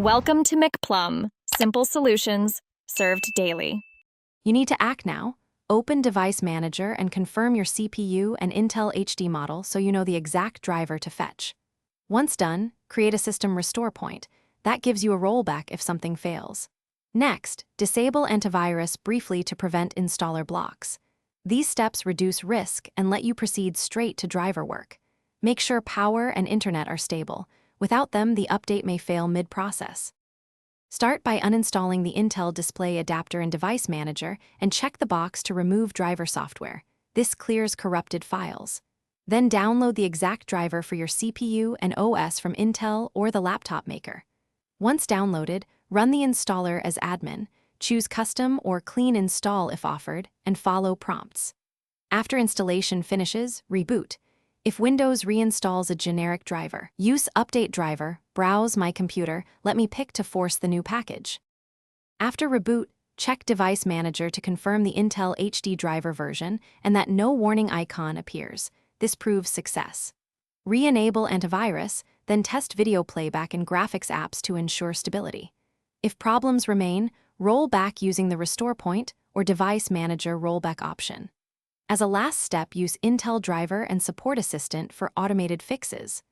Welcome to McPlum, simple solutions served daily. You need to act now. Open Device Manager and confirm your CPU and Intel HD model so you know the exact driver to fetch. Once done, create a system restore point. That gives you a rollback if something fails. Next, disable antivirus briefly to prevent installer blocks. These steps reduce risk and let you proceed straight to driver work. Make sure power and internet are stable. Without them, the update may fail mid-process. Start by uninstalling the Intel Display Adapter in Device Manager and check the box to remove driver software. This clears corrupted files. Then download the exact driver for your CPU and OS from Intel or the laptop maker. Once downloaded, run the installer as admin, choose Custom or Clean Install if offered, and follow prompts. After installation finishes, reboot. If Windows reinstalls a generic driver, use Update Driver, browse My Computer, let me pick to force the new package. After reboot, check Device Manager to confirm the Intel HD driver version and that no warning icon appears. This proves success. Re-enable antivirus, then test video playback in graphics apps to ensure stability. If problems remain, roll back using the Restore Point or Device Manager rollback option. As a last step, use Intel Driver and Support Assistant for automated fixes.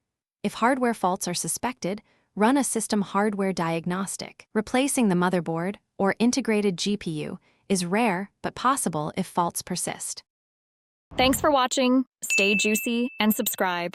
If hardware faults are suspected, run a system hardware diagnostic. Replacing the motherboard or integrated GPU is rare but possible if faults persist. Thanks for watching. Stay juicy and subscribe.